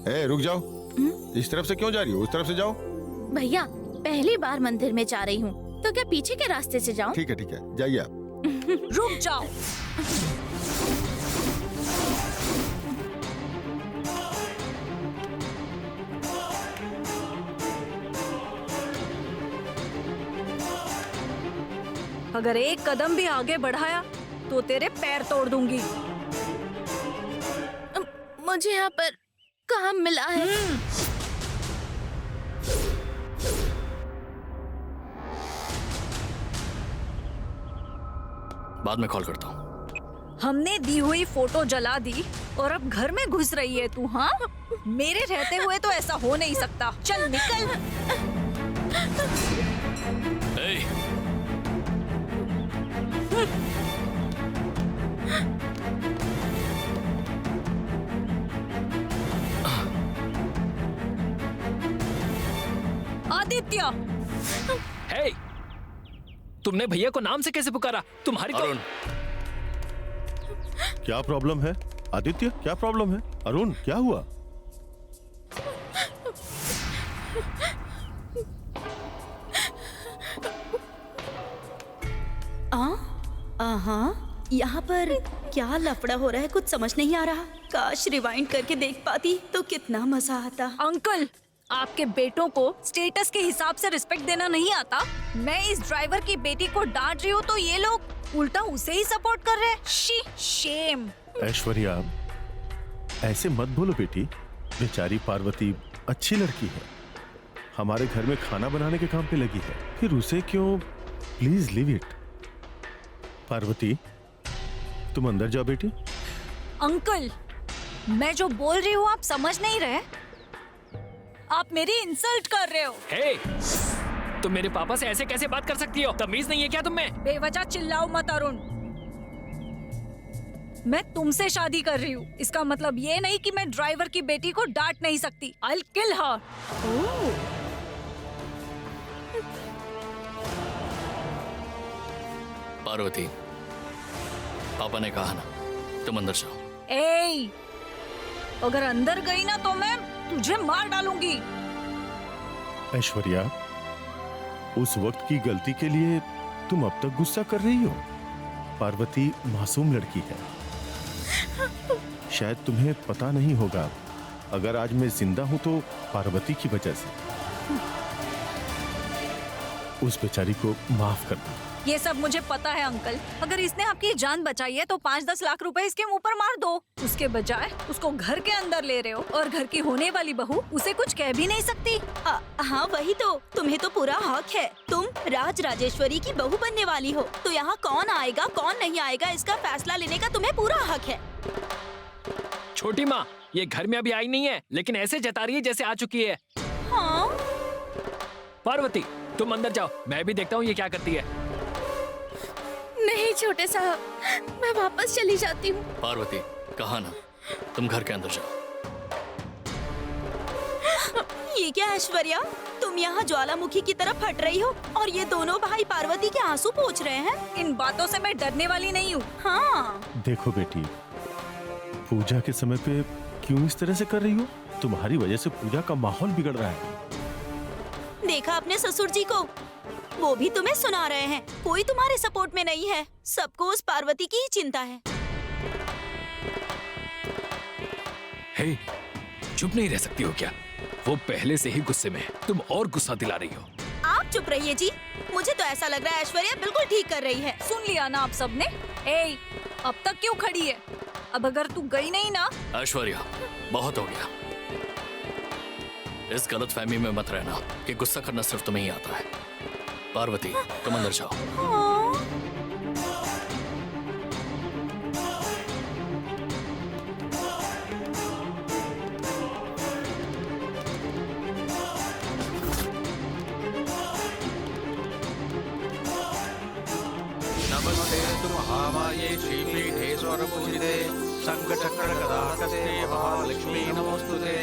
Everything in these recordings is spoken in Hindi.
रुक जाओ। इस तरफ से क्यों जा रही हो? उस तरफ से जाओ। भैया पहली बार मंदिर में जा रही हूँ, तो क्या पीछे के रास्ते से जाऊँ? ठीक है जाइए आप। रुक जाओ। अगर एक कदम भी आगे बढ़ाया तो तेरे पैर तोड़ दूंगी। मुझे यहाँ पर काम मिला है। बाद में कॉल करता हूँ। हमने दी हुई फोटो जला दी और अब घर में घुस रही है तू। हाँ, मेरे रहते हुए तो ऐसा हो नहीं सकता। चल निकल। आदित्य, हे, तुमने भैया को नाम से कैसे पुकारा? तुम्हारी तो... अरुण, क्या प्रॉब्लम है? आदित्य, क्या प्रॉब्लम है? अरुण, क्या हुआ? यहाँ पर क्या लफड़ा हो रहा है, कुछ समझ नहीं आ रहा। काश रिवाइंड करके देख पाती तो कितना मजा आता। अंकल, आपके बेटों को स्टेटस के हिसाब से रिस्पेक्ट देना नहीं आता। मैं इस ड्राइवर की बेटी को डांट रही हूँ तो ये लोग उल्टा उसे ही सपोर्ट कर रहे हैं। She, Shem. ऐश्वर्या, ऐसे मत बोलो बेटी। बेचारी पार्वती अच्छी लड़की है, हमारे घर में खाना बनाने के काम पे लगी है, फिर उसे क्यों? Please leave it. पार्वती, तुम अंदर जाओ बेटी। अंकल, मैं जो बोल रही हूँ आप समझ नहीं रहे। आप मेरी इंसल्ट कर रहे हो। हे, तुम मेरे पापा से ऐसे कैसे बात कर सकती हो? तमीज नहीं है क्या तुम में? बेवजह चिल्लाओ मत अरुण। मैं तुमसे शादी कर रही हूँ, इसका मतलब ये नहीं कि मैं ड्राइवर की बेटी को डांट नहीं सकती। I'll kill her। पार्वती, पापा ने कहा ना, तुम अंदर जाओ। ए, अगर अंदर गई ना तो मैं तुझे मार डालूंगी। ऐश्वर्या, उस वक्त की गलती के लिए तुम अब तक गुस्सा कर रही हो? पार्वती मासूम लड़की है, शायद तुम्हें पता नहीं होगा, अगर आज मैं जिंदा हूं तो पार्वती की वजह से। उस बेचारी को माफ कर दो। ये सब मुझे पता है अंकल। अगर इसने आपकी जान बचाई है तो 5-10 लाख रुपए इसके मुंह पर मार दो। उसके बजाय उसको घर के अंदर ले रहे हो और घर की होने वाली बहू उसे कुछ कह भी नहीं सकती। हाँ वही तो, तुम्हें तो पूरा हक है। तुम राज राजेश्वरी की बहू बनने वाली हो, तो यहाँ कौन आएगा कौन नहीं आएगा इसका फैसला लेने का तुम्हें पूरा हक है। छोटी माँ, ये घर में अभी आई नहीं है, लेकिन ऐसे जता रही है जैसे आ चुकी है। हाँ? पार्वती, तुम अंदर जाओ, मैं भी देखता हूँ ये क्या करती है। नहीं छोटे साहब, मैं वापस चली जाती हूँ। पार्वती, कहा ना, तुम घर के अंदर जाओ। ये क्या ऐश्वर्या, तुम यहाँ ज्वालामुखी की तरफ हट रही हो और ये दोनों भाई पार्वती के आंसू पोंछ रहे हैं। इन बातों से मैं डरने वाली नहीं हूँ। हाँ देखो बेटी, पूजा के समय पे क्यों इस तरह से कर रही हो? तुम्हारी वजह से पूजा का माहौल बिगड़ रहा है। देखा अपने ससुर जी को, वो भी तुम्हें सुना रहे हैं। कोई तुम्हारे सपोर्ट में नहीं है, सबको उस पार्वती की ही चिंता है। हे, चुप नहीं रह सकती हो क्या? वो पहले से ही गुस्से में है, तुम और गुस्सा दिला रही हो। आप चुप रहिए जी, मुझे तो ऐसा लग रहा है ऐश्वर्या बिल्कुल ठीक कर रही है। सुन लिया ना आप सबने? ए, अब तक क्यों खड़ी है? अब अगर तू गई नहीं ना। ऐश्वर्या, बहुत हो गया। इस गलतफहमी में मत रहना कि गुस्सा करना सिर्फ तुम्हें ही आता है। पार्वती, तुम अंदर जाओ। नमस्ते तु महामाये श्रीपीठेश्वरपूजिते शङ्खचक्रगदाहस्ते महालक्ष्मी नमोस्तुते।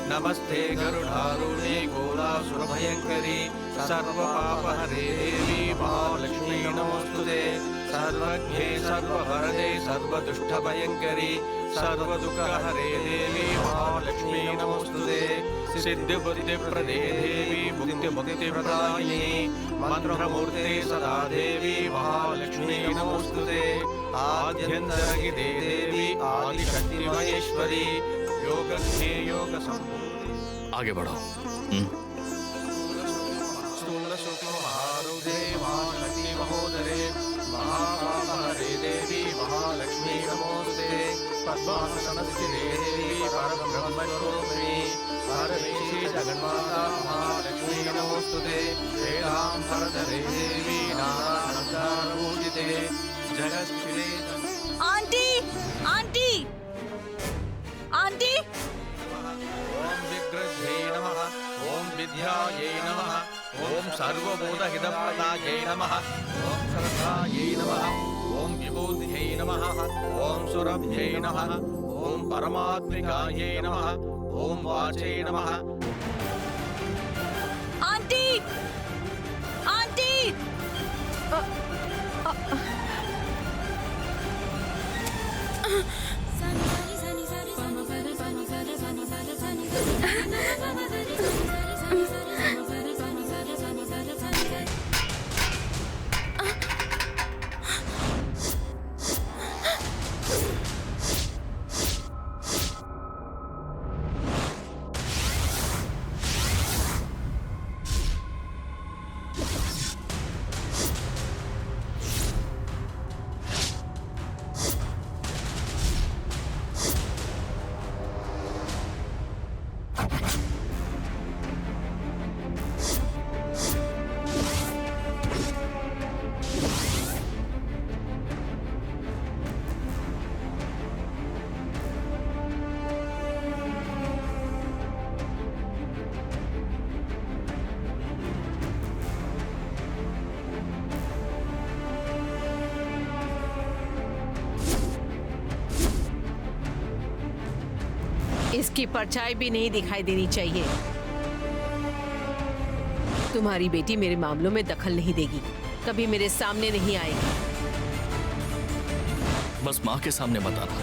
नमस्ते गरुडारूढे घोरासुरभयङ्करी सर्वपापहरे देवी महालक्ष्मी नमोस्तुते। सर्वज्ञे सर्ववरदे सर्वदुष्टभयङ्करी सर्वदुःखहरे देवी महालक्ष्मी नमोस्तुते सिद्धिबुद्धिप्रदे देवी मुक्तिमुक्तिप्रदायिनी मंत्रमूर्ते सदा देवी महालक्ष्मी नमोस्तुते आद्यन्तरहिते देवी आदिशक्ति महेश्वरी योगज्ञे योग संपूर्णे। आगे बढ़ो। महारुदे महाशक्ति महोदरे महाहरे देवी महालक्ष्मी नमोस्तुते पद्मासनस्थिते देवी परब्रह्मस्वरूपिणी परमेशी जगन्माता महालक्ष्मी नमोस्तुते वेदांतरधरे देवी नारायणानुभूजिते जगत्प्रिये। Aunty, aunty, aunty. ओम विग्रहे नमः, ओम विद्यायै नमः, ओम सर्वभूतहितप्रदायै नमः, ओम श्रद्धायै नमः, ओम विभूतियै नमः, ओम सुरभ्यै नमः, ओम परमात्मिकायै नमः, ओम वाचे नमः। Aunty, aunty. इसकी परछाई भी नहीं दिखाई देनी चाहिए। तुम्हारी बेटी मेरे मामलों में दखल नहीं देगी, कभी मेरे सामने नहीं आएगी। बस माँ के सामने मत आना।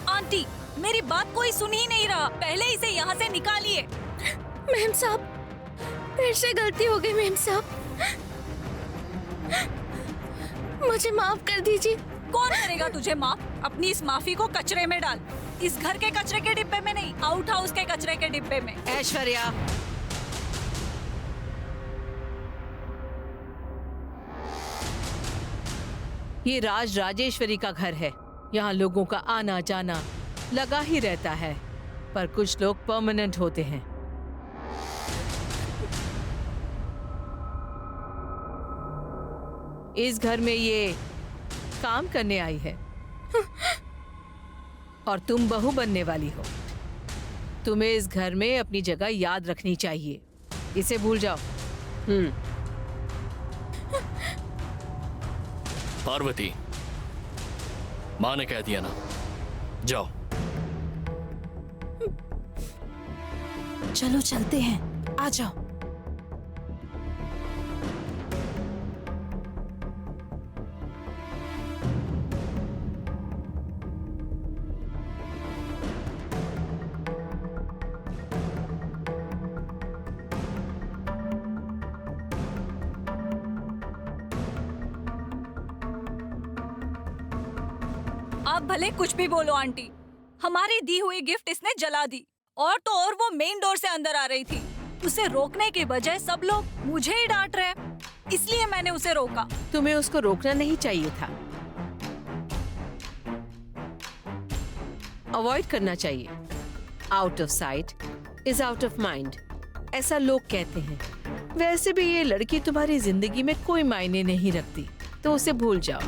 आंटी, मेरी बात कोई सुन ही नहीं रहा। पहले इसे यहाँ से निकालिए। मेम साहब, फिर से गलती हो गई मेम साहब, मुझे माफ कर दीजिए। कौन करेगा तुझे माफ? अपनी इस माफी को कचरे में डाल। इस घर के कचरे के डिब्बे में नहीं, आउट हाउस के कचरे के डिब्बे में। ऐश्वर्या, ये राज राजेश्वरी का घर है। यहाँ लोगों का आना जाना लगा ही रहता है, पर कुछ लोग परमानेंट होते हैं। इस घर में ये काम करने आई है और तुम बहू बनने वाली हो। तुम्हें इस घर में अपनी जगह याद रखनी चाहिए, इसे भूल जाओ। पार्वती, माँ ने कह दिया ना, जाओ। चलो चलते हैं, आ जाओ। आप भले कुछ भी बोलो आंटी, हमारी दी हुई गिफ्ट इसने जला दी। और तो और वो मेन डोर से अंदर आ रही थी। उसे रोकने के बजाय सब लोग मुझे ही डांट रहे हैं, इसलिए मैंने उसे रोका। तुम्हें उसको रोकना नहीं चाहिए था। अवॉइड करना चाहिए। Out of site is out of mind, ऐसा लोग कहते हैं। वैसे भी ये लड़की तुम्हारी जिंदगी में कोई मायने नहीं रखती, तो उसे भूल जाओ।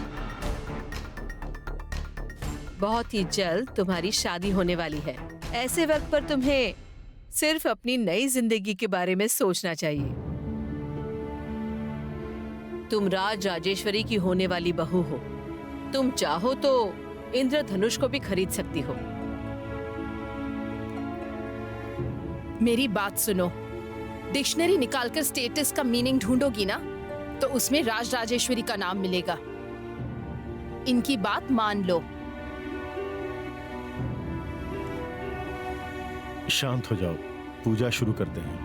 बहुत ही जल्द तुम्हारी शादी होने वाली है। ऐसे वक्त पर तुम्हें सिर्फ अपनी नई जिंदगी के बारे में सोचना चाहिए। तुम राज राजेश्वरी की होने वाली बहू हो। तुम चाहो तो इंद्रधनुष को भी खरीद सकती हो। मेरी बात सुनो, डिक्शनरी निकालकर स्टेटस का मीनिंग ढूंढोगी ना, तो उसमें राज राजेश्वरी का नाम मिलेगा। इनकी बात मान लो। शांत हो जाओ, पूजा शुरू करते हैं।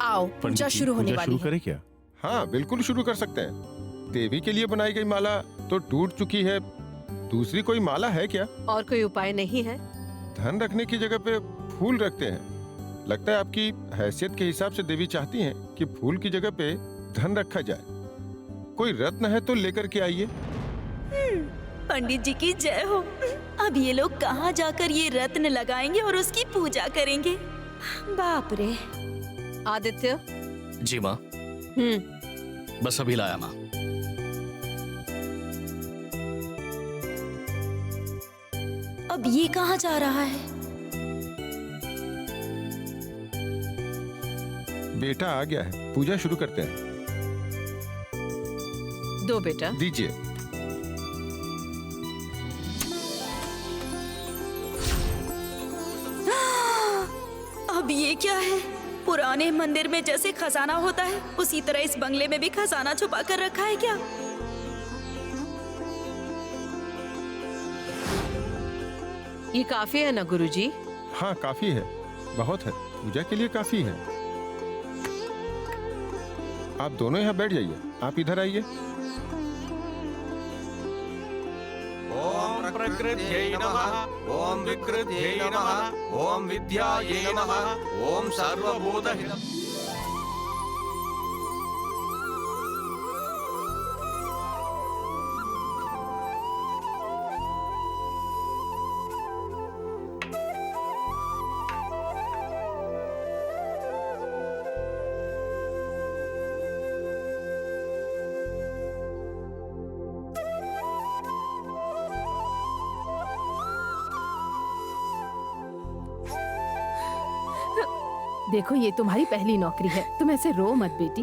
आओ, पंडित पूजा जी, शुरू होने पूजा वाली शुरू है। करें क्या? हाँ बिल्कुल शुरू कर सकते हैं। देवी के लिए बनाई गई माला तो टूट चुकी है, दूसरी कोई माला है क्या? और कोई उपाय नहीं है? धन रखने की जगह पे फूल रखते हैं। लगता है आपकी हैसियत के हिसाब से देवी चाहती हैं कि फूल की जगह पे धन रखा जाए। कोई रत्न है तो लेकर के आइए। पंडित जी की जय हो। अब ये लोग कहाँ जाकर ये रत्न लगाएंगे और उसकी पूजा करेंगे? बाप रे। आदित्य। जी माँ, बस अभी लाया माँ। अब ये कहाँ जा रहा है? बेटा आ गया है, पूजा शुरू करते हैं। दो बेटा। दीजिए। अब ये क्या है? पुराने मंदिर में जैसे खजाना होता है, उसी तरह इस बंगले में भी खजाना छुपा कर रखा है क्या? ये काफी है ना गुरुजी? हाँ काफी है, बहुत है, पूजा के लिए काफी है। आप दोनों यहाँ बैठ जाइए, आप इधर आइए। ओम प्रकृत्यै नमः, ओम विकृत्यै नमः, ओम विद्यायै नमः, ओम सर्वभूतहितम्। देखो, ये तुम्हारी पहली नौकरी है, तुम ऐसे रो मत बेटी।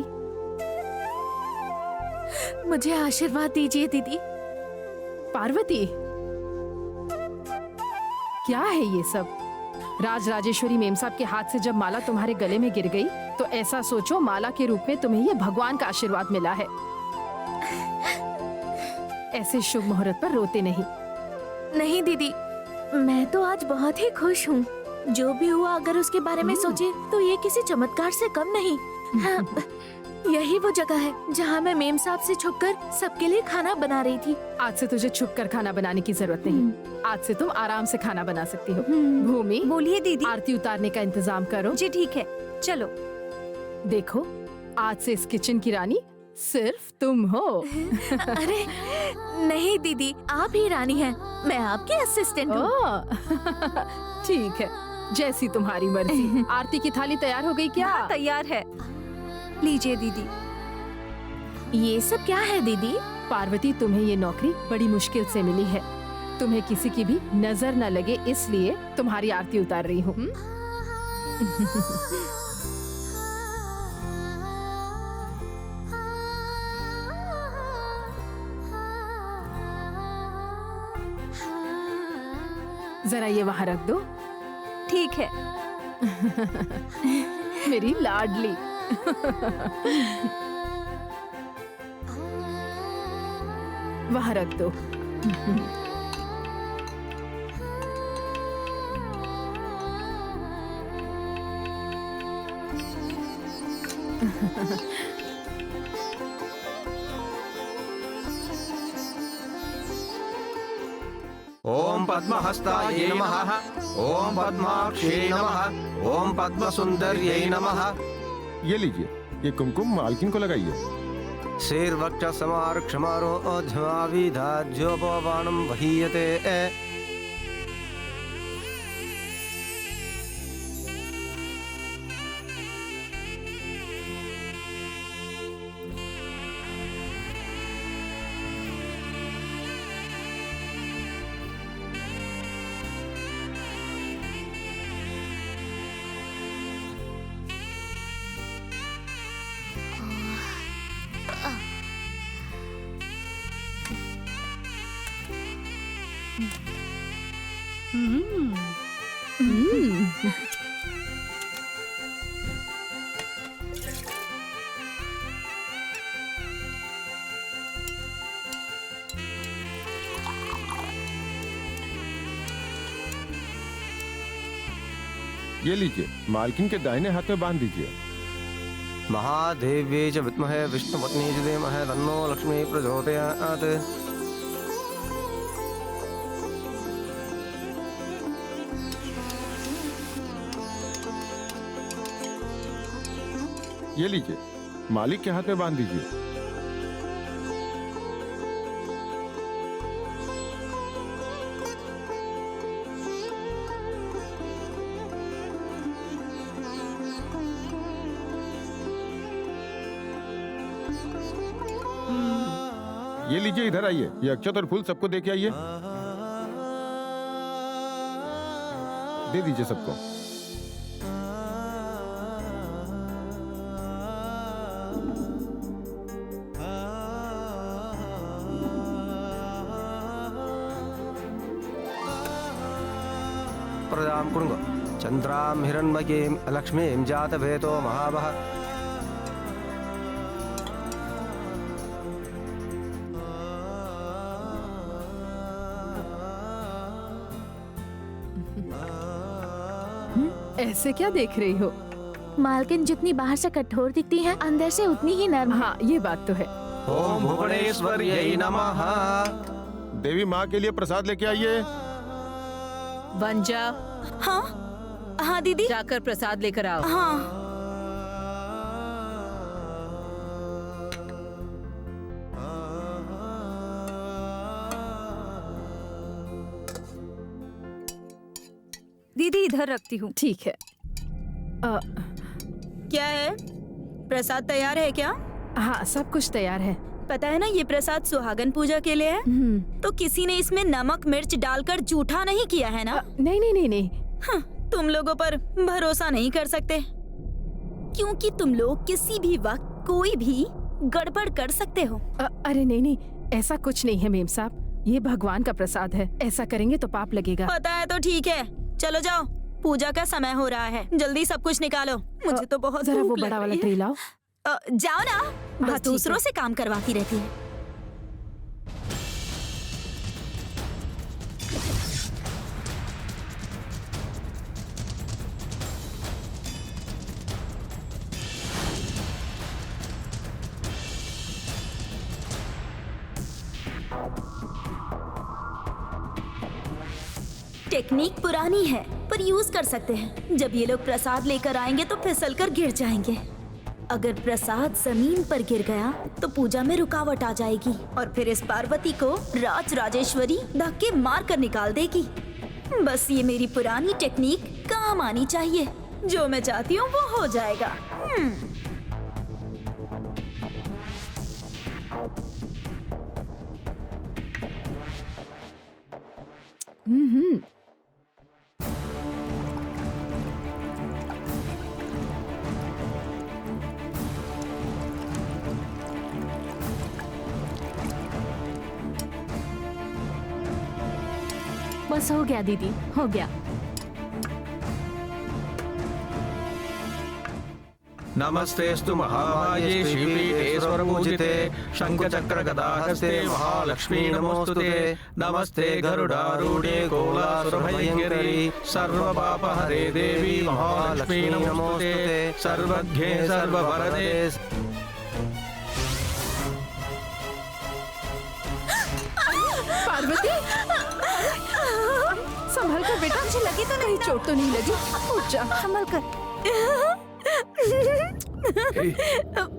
मुझे आशीर्वाद दीजिए दीदी। पार्वती, क्या है ये सब? राज राजेश्वरी मेम साहब के हाथ से जब माला तुम्हारे गले में गिर गई, तो ऐसा सोचो माला के रूप में तुम्हें ये भगवान का आशीर्वाद मिला है। ऐसे शुभ मुहूर्त पर रोते नहीं। नहीं दीदी, मैं तो आज बहुत ही खुश हूँ। जो भी हुआ अगर उसके बारे में सोचे तो ये किसी चमत्कार से कम नहीं। हाँ, यही वो जगह है जहाँ मैं मेम साहब से छुपकर सबके लिए खाना बना रही थी। आज से तुझे छुपकर खाना बनाने की जरूरत नहीं। आज से तुम आराम से खाना बना सकती हो। भूमि, बोलिए दीदी। आरती उतारने का इंतजाम करो। जी ठीक है, चलो। देखो, आज से इस किचन की रानी सिर्फ तुम हो। अरे नहीं दीदी, आप ही रानी हैं, मैं आपकी असिस्टेंट हूँ। ओह, ठीक है, जैसी तुम्हारी मर्जी। आरती की थाली तैयार हो गई क्या? हाँ, तैयार है। लीजिए दीदी। ये सब क्या है दीदी? पार्वती, तुम्हें ये नौकरी बड़ी मुश्किल से मिली है। तुम्हें किसी की भी नजर न लगे, इसलिए तुम्हारी आरती उतार रही हूँ। जरा ये वहां रख दो। ठीक है। मेरी लाडली। वहां रख दो। ओम पद्महस्तायै नमः, ओम पद्माक्षै नमः, ओम पद्मसुंदर्यै नमः। ये लीजिए, ये कुमकुम मालकिन को लगाइए। तत्सेर्वक्षसमार्क्षमारोऽध्यमाविधाज्योपवानं वहीयते ये लीजिए, मालकिन के दाहिने हाथ में बांध दीजिए। महादेव्यै च विद्महे विष्णुपत्नी च धीमहि तन्नो लक्ष्मी प्रचोदयात्। ये लीजिए, मालिक के हाथ में बांध दीजिए। ये लीजिए, इधर आइए, ये अक्षत और फूल सबको दे के आइए। दे दीजिए सबको। प्रदां कुरुंग चंद्रां हिरण्मयीं लक्ष्मीं जातवेदो महावः। ऐसे क्या देख रही हो? मालकिन जितनी बाहर से कठोर दिखती है, अंदर से उतनी ही नर्म। हाँ, ये बात तो है। ओम भुवनेश्वर्यै नमः। देवी माँ के लिए प्रसाद लेके आइए। वंजा, हाँ हाँ दीदी। जाकर प्रसाद लेकर आओ। हाँ दीदी, इधर रखती हूँ। ठीक है। क्या है, प्रसाद तैयार है क्या? हाँ, सब कुछ तैयार है। पता है ना, ये प्रसाद सुहागन पूजा के लिए है। तो किसी ने इसमें नमक मिर्च डालकर जूठा नहीं किया है ना? नहीं नहीं नहीं नहीं। हाँ, तुम लोगों पर भरोसा नहीं कर सकते, क्योंकि तुम लोग किसी भी वक्त कोई भी गड़बड़ कर सकते हो। अरे नहीं नहीं, ऐसा कुछ नहीं है मेम साहब, ये भगवान का प्रसाद है, ऐसा करेंगे तो पाप लगेगा। पता है तो ठीक है, चलो जाओ, पूजा का समय हो रहा है, जल्दी सब कुछ निकालो। मुझे तो बहुत जरा वो भूख बड़ा लग वाला रही ट्रे है। लाओ। जाओ ना, बस ठीक दूसरों है। से काम करवाती रहती है। टेक्निक पुरानी है पर यूज कर सकते हैं। जब ये लोग प्रसाद लेकर आएंगे तो फिसल कर गिर जाएंगे। अगर प्रसाद जमीन पर गिर गया तो पूजा में रुकावट आ जाएगी और फिर इस पार्वती को राज राजेश्वरी धक्के मार कर निकाल देगी। बस ये मेरी पुरानी टेक्निक काम आनी चाहिए। जो मैं चाहती हूँ वो हो जाएगा। बस हो गया दीदी, हो गया। नमस्तेस्तु महामाये श्रीपीठे स्वरपूजिते शंखचक्रगदाहस्ते महालक्ष्मी नमोस्तुते। नमस्ते गरुडारूढे कोलासुरभयङ्करी सर्वपापहरे देवी महालक्ष्मी नमोस्तुते। सर्वज्ञे सर्ववरदे। पार्वती, संभल कर बेटा, मुझे लगी तो नहीं, चोट तो नहीं लगी? उठ जा, संभल कर।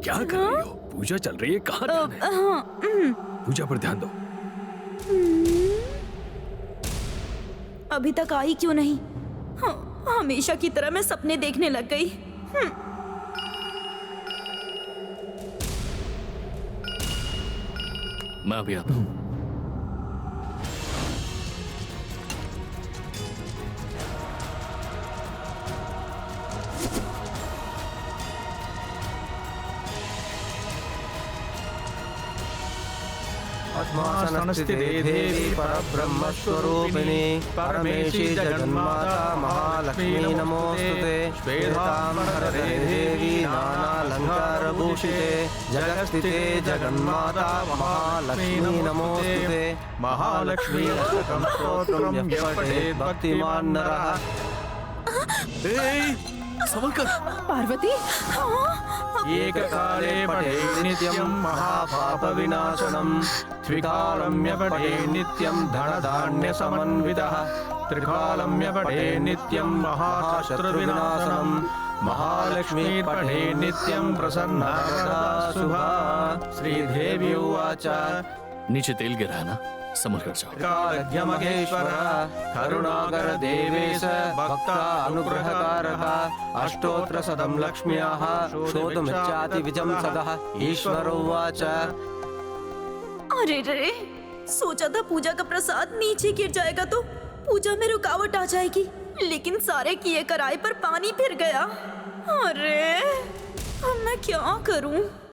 क्या कर रही हो? पूजा चल रही है, कहाँ ध्यान है? पूजा पर ध्यान दो। अभी तक आई क्यों नहीं? हमेशा की तरह मैं सपने देखने लग गई। मैं अभी आता हूँ। पद्मासनस्थिते देवी परब्रह्मस्वरूपिणी परमेशी जगन्माता महालक्ष्मी नमोस्तुते। श्वेतांबरे देवी नानालंकारभूषिते जगत्स्थिते जगन्माता महालक्ष्मी नमोस्तुते। महालक्ष्मी अष्टकं स्तोत्रं यः पठेत् भक्तिमान् नरः। पार्वती, एककाले पठे नित्यं महापापविनाशनं त्रिकालम्य पठे नित्यं धनधान्यसमन्वितः त्रिकालम्य पठे नित्यं महाशत्रुविनाशनं महालक्ष्मी पठे नित्यं प्रसन्ना वरदा शुभा। श्रीदेवी उवाच नीचे तेल गिरा है ना, समझ कर जाओ। कालज्ञमहेश्वर करुणाकर देवेश भक्ता अनुग्रहकारक अष्टोत्र सदं लक्ष्म्याः श्रोतुमिच्छाति विजं सदः। ईश्वर उवाच अरे रे, सोचा था पूजा का प्रसाद नीचे गिर जाएगा तो पूजा में रुकावट आ जाएगी, लेकिन सारे किए कराए पर पानी फिर गया। अरे अब मैं क्या करूं?